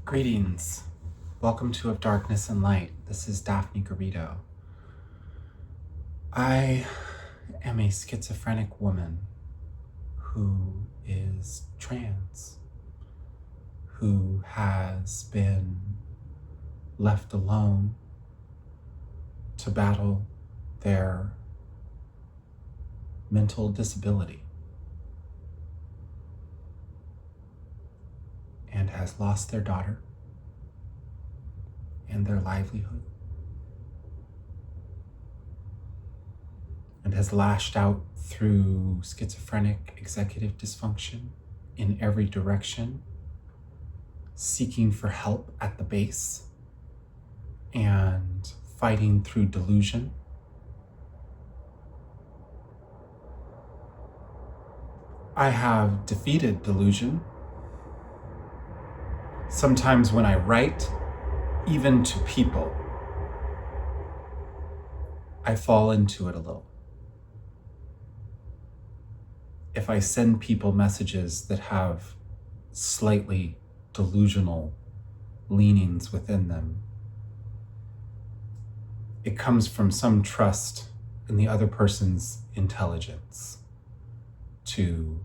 Greetings. Welcome to Of Darkness and Light. This is Daphne Garrido. I am a schizophrenic woman who is trans, who has been left alone to battle their mental disability and has lost their daughter and their livelihood and has lashed out through schizophrenic executive dysfunction in every direction, seeking for help at the base and fighting through delusion. I have defeated delusion. Sometimes when I write, even to people, I fall into it a little. If I send people messages that have slightly delusional leanings within them, it comes from some trust in the other person's intelligence to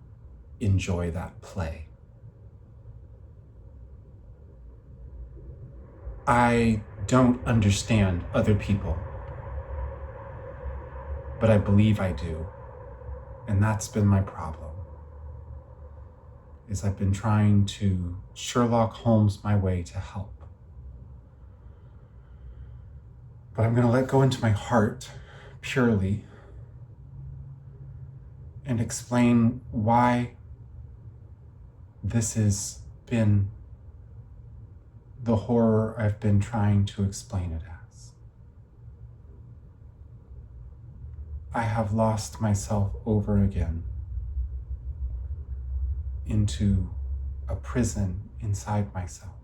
enjoy that play. I don't understand other people, but I believe I do. And that's been my problem, is I've been trying to Sherlock Holmes my way to help. But I'm gonna let go into my heart purely and explain why this has been the horror I've been trying to explain it as. I have lost myself over again into a prison inside myself,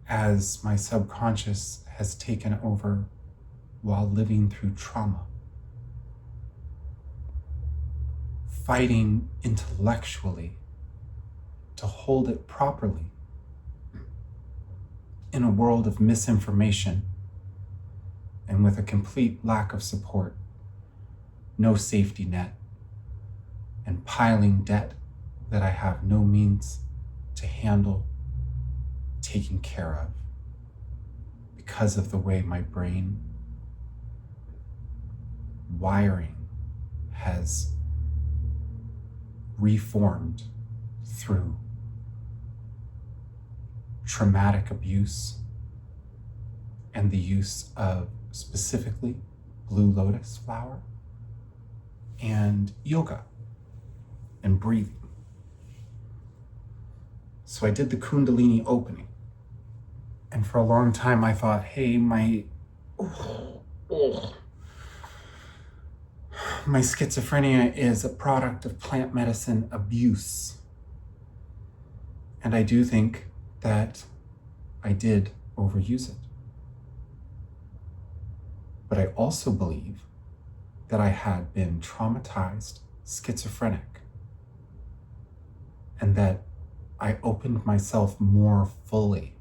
as my subconscious has taken over while living through trauma, fighting intellectually to hold it properly in a world of misinformation and with a complete lack of support, no safety net, and piling debt that I have no means to handle taking care of because of the way my brain wiring has reformed through traumatic abuse and the use of specifically blue lotus flower and yoga and breathing. So I did the Kundalini opening. And for a long time I thought, hey, my schizophrenia is a product of plant medicine abuse. And I do think that I did overuse it. But I also believe that I had been traumatized schizophrenic and that I opened myself more fully,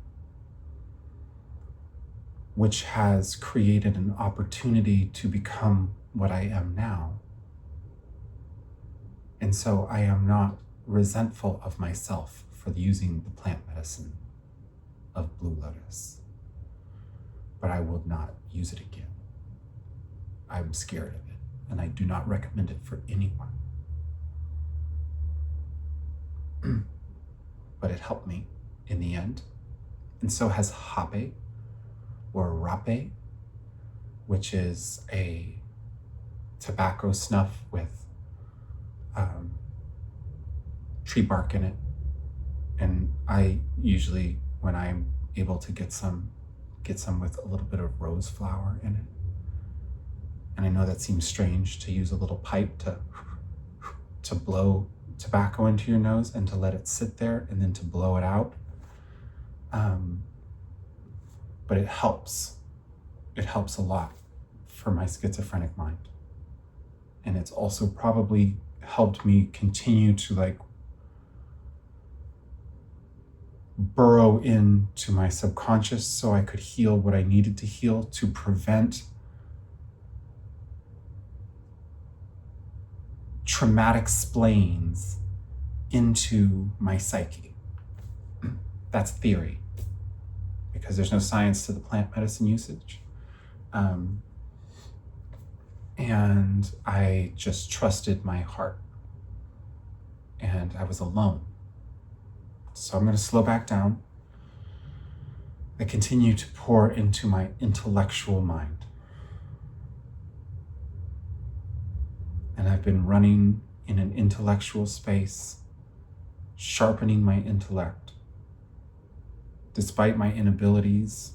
which has created an opportunity to become what I am now. And so I am not resentful of myself for using the plant medicine of Blue Lotus, but I will not use it again. I'm scared of it, and I do not recommend it for anyone. But it helped me in the end, and so has Hape or Rape, which is a tobacco snuff with tree bark in it. And I usually, when I'm able to get some with a little bit of rose flower in it. And I know that seems strange to use a little pipe to blow tobacco into your nose and to let it sit there and then to blow it out. But it helps. It helps a lot for my schizophrenic mind. And it's also probably helped me continue to burrow into my subconscious so I could heal what I needed to heal to prevent traumatic splains into my psyche. That's theory, because there's no science to the plant medicine usage. And I just trusted my heart. And I was alone. So I'm going to slow back down. I continue to pour into my intellectual mind. And I've been running in an intellectual space, sharpening my intellect. Despite my inabilities,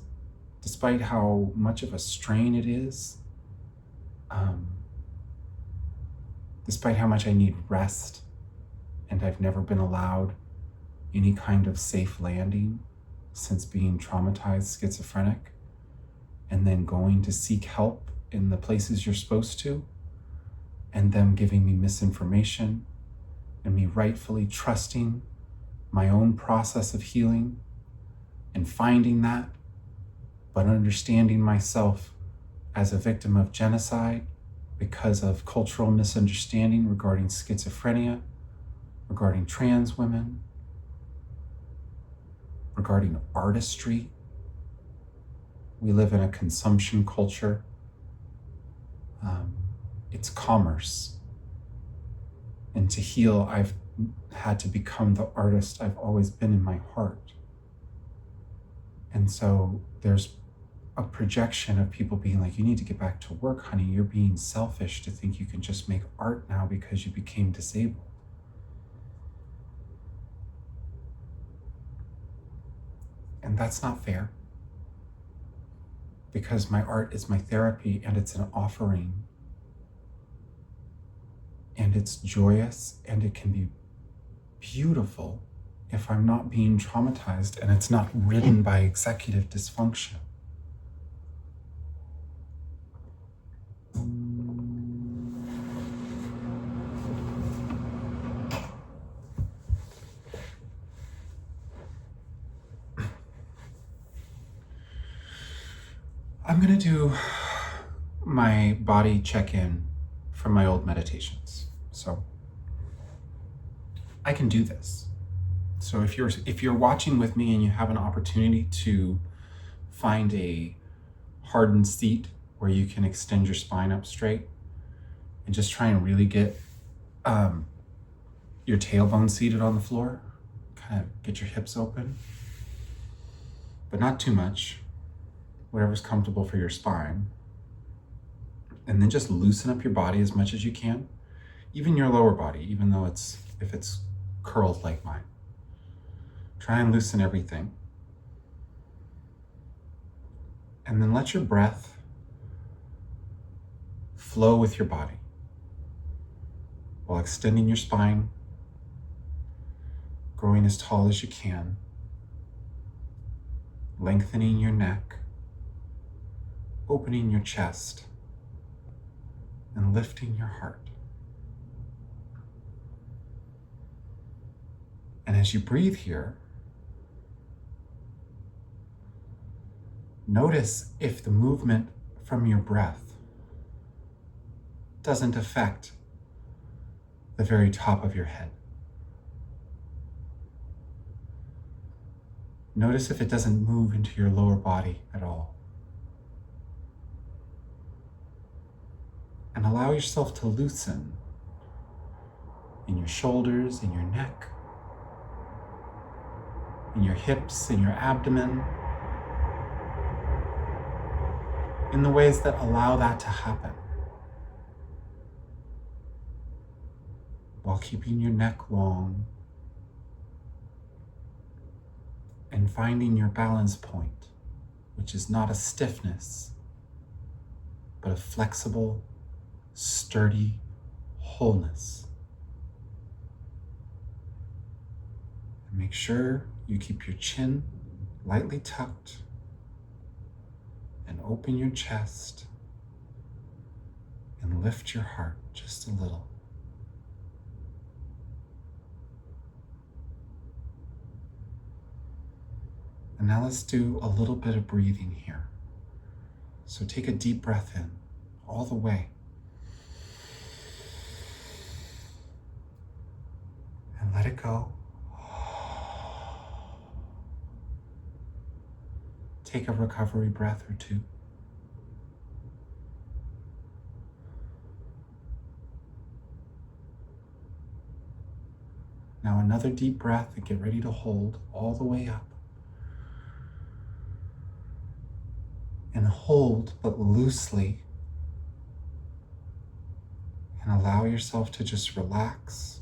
despite how much of a strain it is, despite how much I need rest, and I've never been allowed any kind of safe landing since being traumatized schizophrenic, and then going to seek help in the places you're supposed to, and them giving me misinformation, and me rightfully trusting my own process of healing and finding that, but understanding myself as a victim of genocide because of cultural misunderstanding regarding schizophrenia, regarding trans women, regarding artistry. We live in a consumption culture. It's commerce. And to heal, I've had to become the artist I've always been in my heart. And so there's a projection of people being like, you need to get back to work, honey. You're being selfish to think you can just make art now because you became disabled. And that's not fair, because my art is my therapy, and it's an offering, and it's joyous, and it can be beautiful if I'm not being traumatized and it's not ridden by executive dysfunction. I'm going to do my body check-in from my old meditations. So I can do this. So if you're watching with me and you have an opportunity to find a hardened seat where you can extend your spine up straight and just try and really get your tailbone seated on the floor, kind of get your hips open, but not too much, whatever's comfortable for your spine. And then just loosen up your body as much as you can, even your lower body, even though if it's curled like mine. Try and loosen everything. And then let your breath flow with your body while extending your spine, growing as tall as you can, lengthening your neck, opening your chest, and lifting your heart. And as you breathe here, notice if the movement from your breath doesn't affect the very top of your head. Notice if it doesn't move into your lower body at all. And allow yourself to loosen in your shoulders, in your neck, in your hips, in your abdomen, in the ways that allow that to happen, while keeping your neck long and finding your balance point, which is not a stiffness, but a flexible, sturdy wholeness. And make sure you keep your chin lightly tucked and open your chest and lift your heart just a little. And now let's do a little bit of breathing here. So take a deep breath in, all the way. And let it go. Take a recovery breath or two. Now another deep breath and get ready to hold all the way up. And hold, but loosely. And allow yourself to just relax.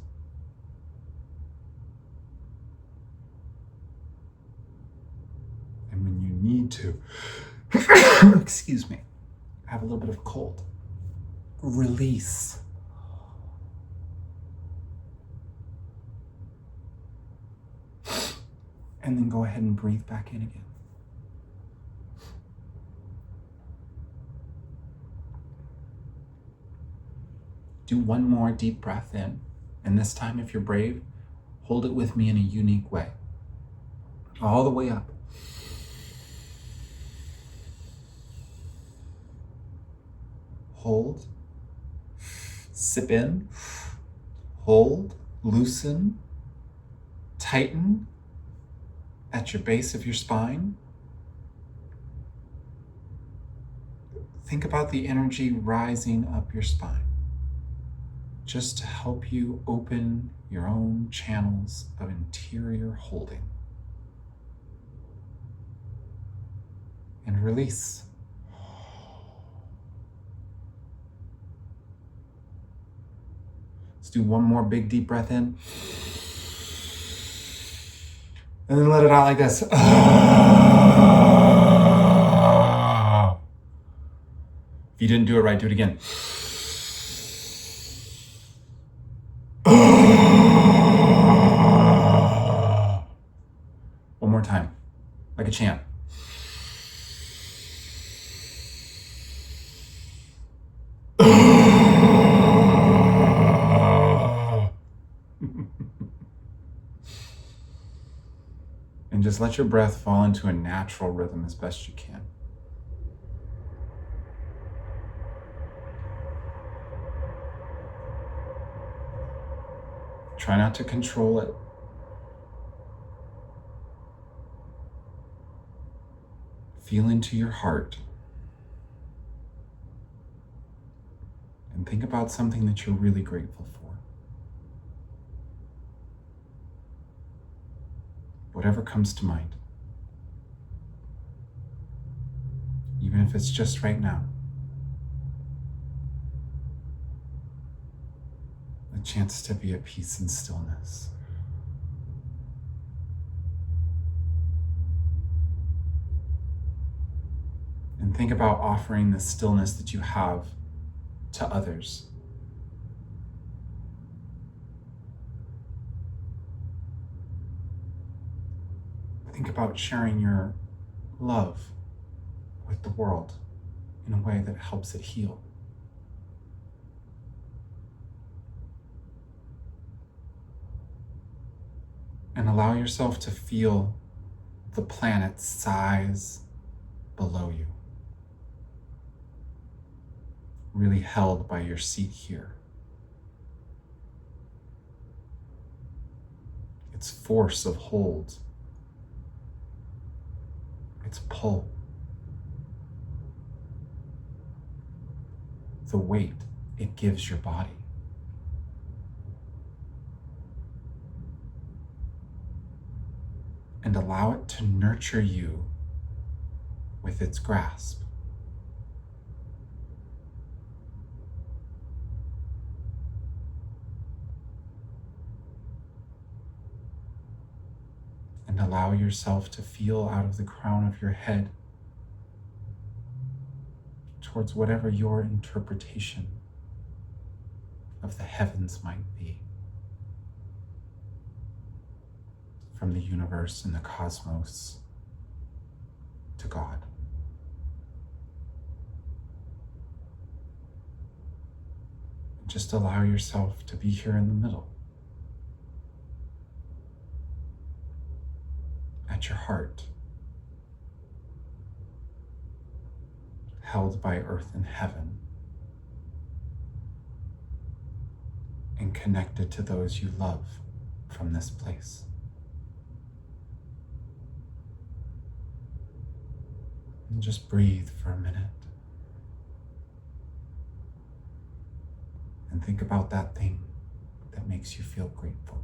And when you need to, excuse me, I have a little bit of cold. Release. And then go ahead and breathe back in again. Do one more deep breath in. And this time, if you're brave, hold it with me in a unique way. All the way up. Hold. Sip in. Hold. Loosen. Tighten at your base of your spine. Think about the energy rising up your spine, just to help you open your own channels of interior holding. And release. Let's do one more big deep breath in. And then let it out like this. If you didn't do it right, do it again. One more time, like a chant. And just let your breath fall into a natural rhythm as best you can. Try not to control it. Feel into your heart. And think about something that you're really grateful for. Whatever comes to mind. Even if it's just right now. A chance to be at peace and stillness. And think about offering the stillness that you have to others. Think about sharing your love with the world in a way that helps it heal. And allow yourself to feel the planet's size below you, really held by your seat here. Its force of hold, its pull, the weight it gives your body. And allow it to nurture you with its grasp. And allow yourself to feel out of the crown of your head towards whatever your interpretation of the heavens might be. From the universe and the cosmos to God. And just allow yourself to be here in the middle, at your heart, held by earth and heaven, and connected to those you love from this place. And just breathe for a minute and think about that thing that makes you feel grateful.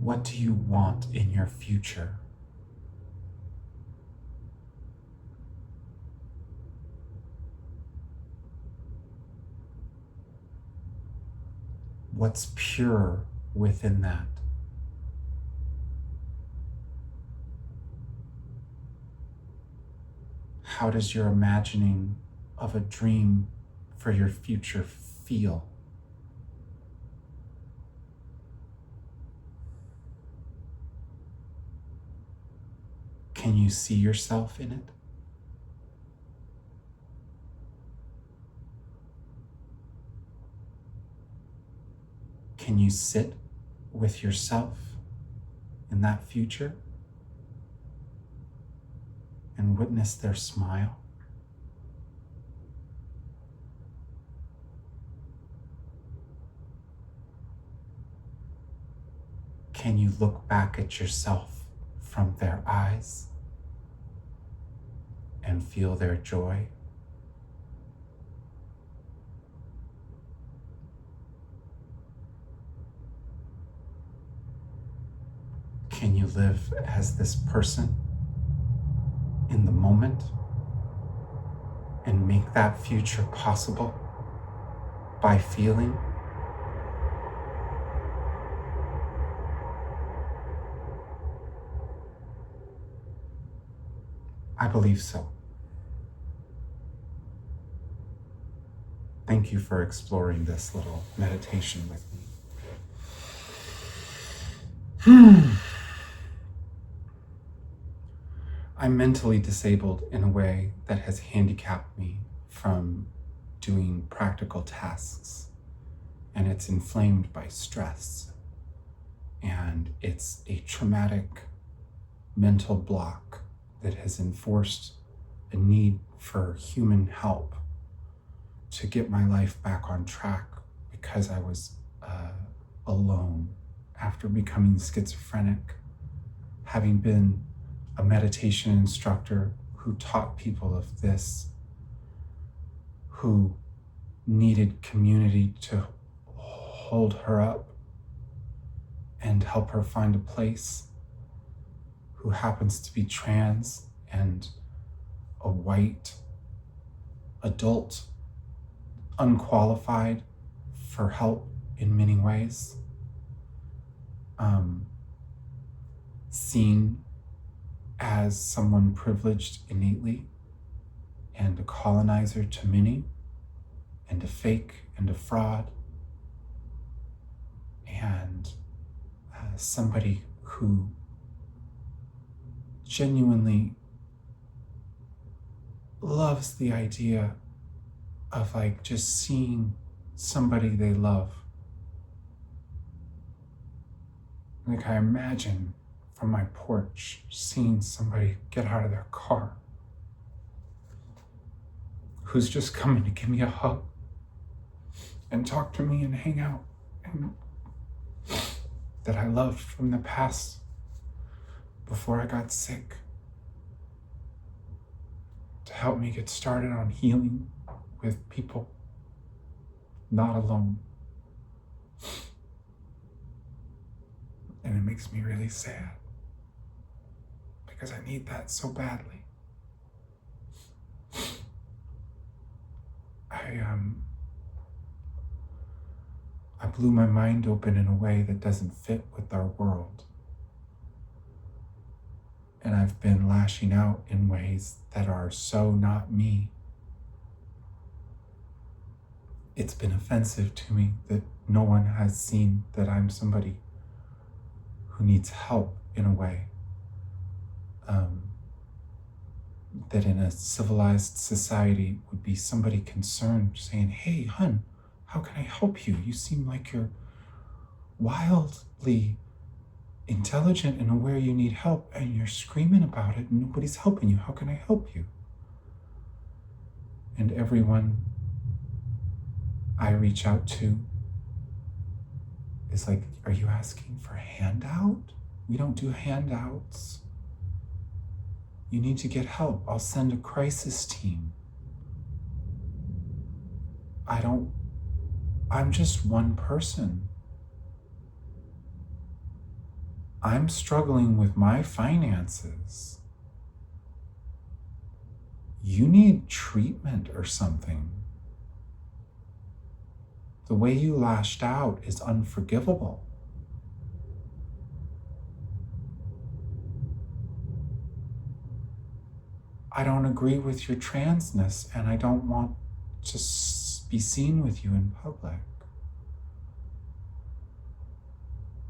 What do you want in your future? What's pure within that? How does your imagining of a dream for your future feel? Can you see yourself in it? Can you sit with yourself in that future and witness their smile? Can you look back at yourself from their eyes and feel their joy? Can you live as this person in the moment and make that future possible by feeling? I believe so. Thank you for exploring this little meditation with me. I'm mentally disabled in a way that has handicapped me from doing practical tasks, and it's inflamed by stress, and it's a traumatic mental block that has enforced a need for human help to get my life back on track, because I was alone after becoming schizophrenic, having been a meditation instructor who taught people of this, who needed community to hold her up and help her find a place, who happens to be trans and a white adult, unqualified for help in many ways, seen as someone privileged innately and a colonizer to many, and a fake and a fraud, and somebody who genuinely loves the idea of like just seeing somebody they love. Like I imagine from my porch seeing somebody get out of their car who's just coming to give me a hug and talk to me and hang out, and that I loved from the past before I got sick, to help me get started on healing with people, not alone. And it makes me really sad, because I need that so badly. I blew my mind open in a way that doesn't fit with our world. And I've been lashing out in ways that are so not me. it's been offensive to me that no one has seen that I'm somebody who needs help in a way. That in a civilized society would be somebody concerned saying, "Hey, hun, how can I help you? You seem like you're wildly intelligent and aware you need help, and you're screaming about it and nobody's helping you. How can I help you?" And everyone I reach out to is like, "Are you asking for a handout? We don't do handouts. You need to get help. I'll send a crisis team. I'm just one person. I'm struggling with my finances. You need treatment or something. The way you lashed out is unforgivable." "I don't agree with your transness and I don't want to be seen with you in public.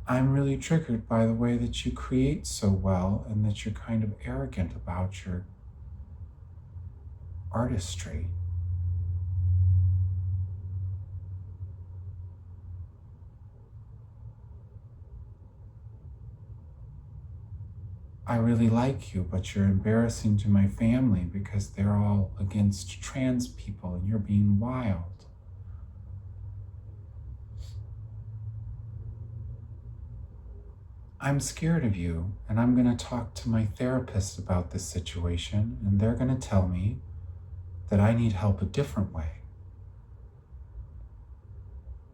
I'm really triggered by the way that you create so well and that you're kind of arrogant about your artistry. I really like you, but you're embarrassing to my family because they're all against trans people and you're being wild. I'm scared of you, and I'm going to talk to my therapist about this situation, and they're going to tell me that I need help a different way.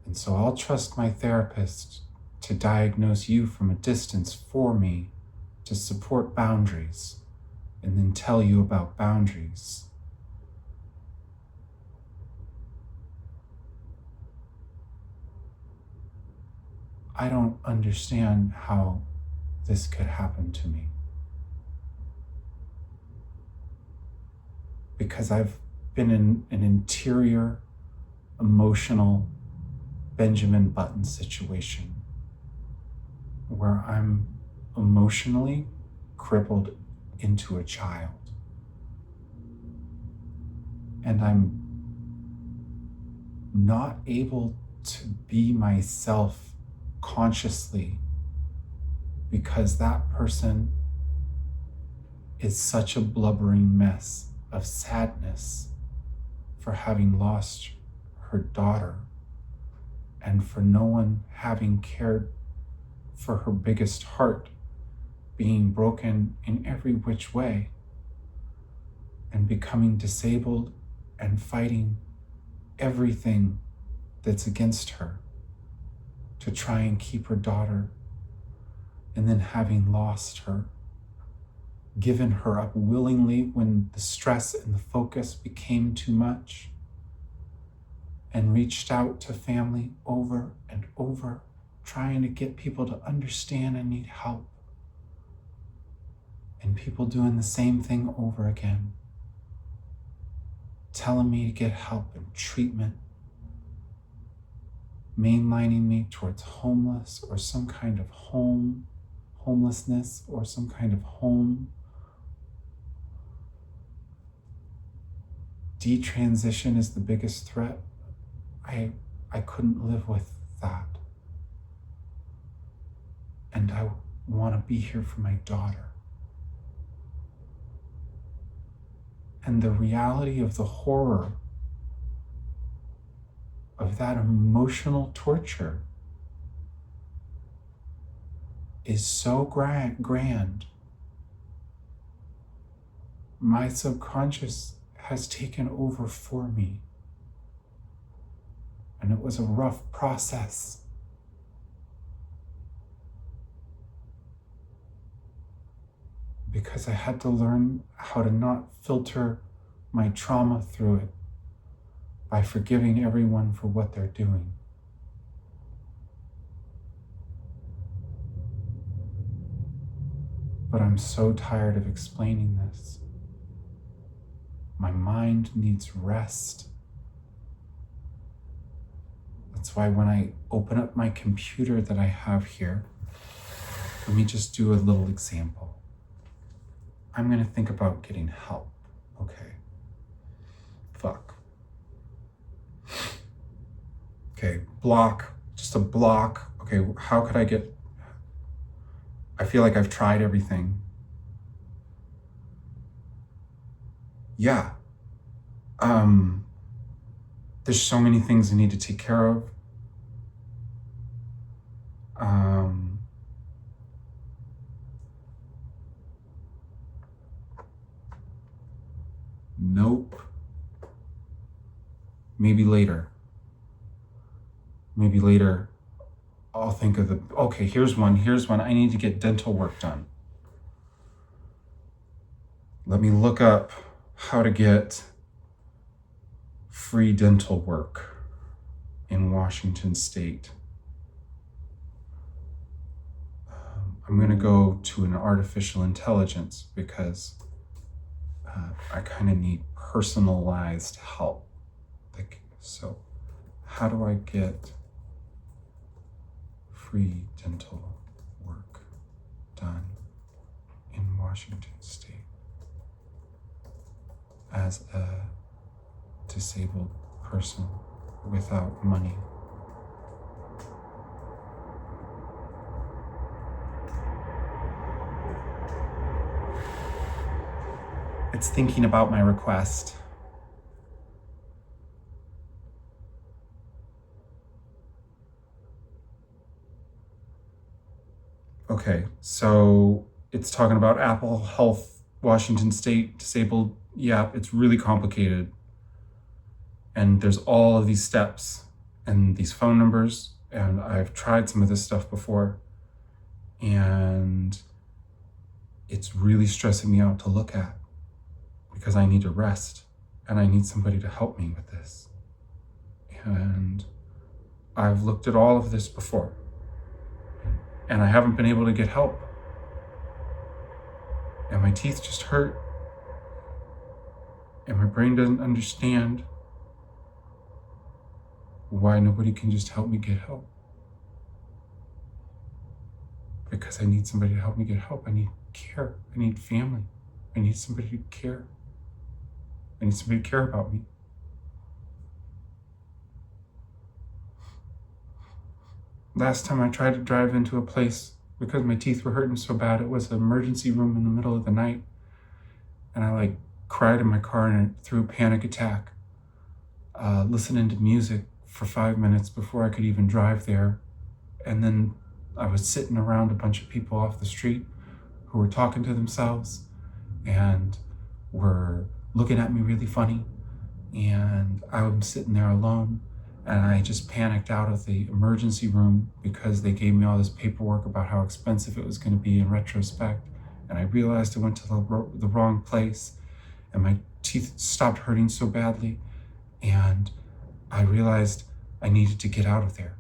And so I'll trust my therapist to diagnose you from a distance for me, to support boundaries, and then tell you about boundaries. I don't understand how this could happen to me. Because I've been in an interior, emotional Benjamin Button situation where I'm emotionally crippled into a child. And I'm not able to be myself consciously because that person is such a blubbering mess of sadness for having lost her daughter and for no one having cared for her biggest heart being broken in every which way and becoming disabled and fighting everything that's against her to try and keep her daughter, and then having lost her, given her up willingly when the stress and the focus became too much, and reached out to family over and over, trying to get people to understand and need help, and people doing the same thing over again, telling me to get help and treatment, mainlining me towards homeless or some kind of homelessness or some kind of home. Detransition is the biggest threat. I couldn't live with that. And I want to be here for my daughter. And the reality of the horror of that emotional torture is so grand. My subconscious has taken over for me. And it was a rough process. Because I had to learn how to not filter my trauma through it by forgiving everyone for what they're doing. But I'm so tired of explaining this. My mind needs rest. That's why when I open up my computer that I have here, let me just do a little example. I'm gonna think about getting help, okay? Fuck. Okay, block, just a block. Okay, how could I get, I feel like I've tried everything. Yeah. There's so many things I need to take care of. Nope. Maybe later. Maybe later I'll think of the, okay, here's one. I need to get dental work done. Let me look up how to get free dental work in Washington State. I'm gonna go to an artificial intelligence because I kind of need personalized help. Like, so how do I get free dental work done in Washington State as a disabled person without money? It's thinking about my request. Okay, so it's talking about Apple Health, Washington State, disabled. Yeah, it's really complicated. And there's all of these steps and these phone numbers, and I've tried some of this stuff before, and it's really stressing me out to look at because I need to rest and I need somebody to help me with this. And I've looked at all of this before and I haven't been able to get help. And my teeth just hurt and my brain doesn't understand why nobody can just help me get help. Because I need somebody to help me get help. I need care. I need family. I need somebody to care. I need somebody to care about me. Last time I tried to drive into a place because my teeth were hurting so bad, it was an emergency room in the middle of the night. And I cried in my car and threw a panic attack, listening to music for 5 minutes before I could even drive there. And then I was sitting around a bunch of people off the street who were talking to themselves and were looking at me really funny. And I was sitting there alone and I just panicked out of the emergency room because they gave me all this paperwork about how expensive it was going to be in retrospect. And I realized I went to the wrong place and my teeth stopped hurting so badly. And I realized I needed to get out of there.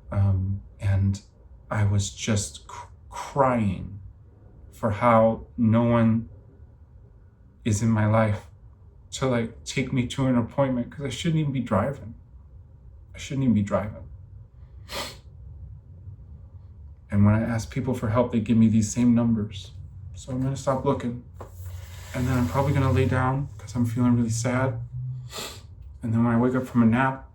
And I was just crying for how no one is in my life to take me to an appointment because I shouldn't even be driving. And when I ask people for help, they give me these same numbers. So I'm gonna stop looking. And then I'm probably gonna lay down because I'm feeling really sad. And then when I wake up from a nap,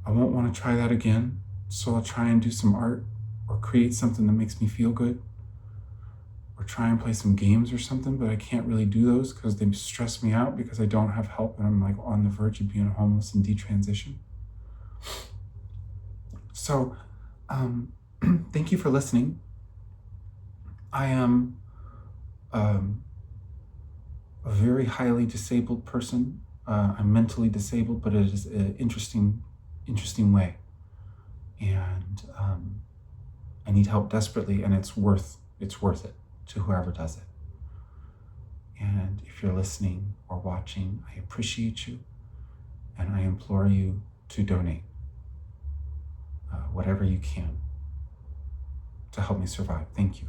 I won't wanna try that again. So I'll try and do some art or create something that makes me feel good. Or try and play some games or something, but I can't really do those because they stress me out because I don't have help and I'm on the verge of being homeless and detransition. So, thank you for listening. I am a very highly disabled person. I'm mentally disabled, but it is an interesting way. And I need help desperately, and it's worth it to whoever does it. And if you're listening or watching, I appreciate you, and I implore you to donate whatever you can to help me survive. Thank you.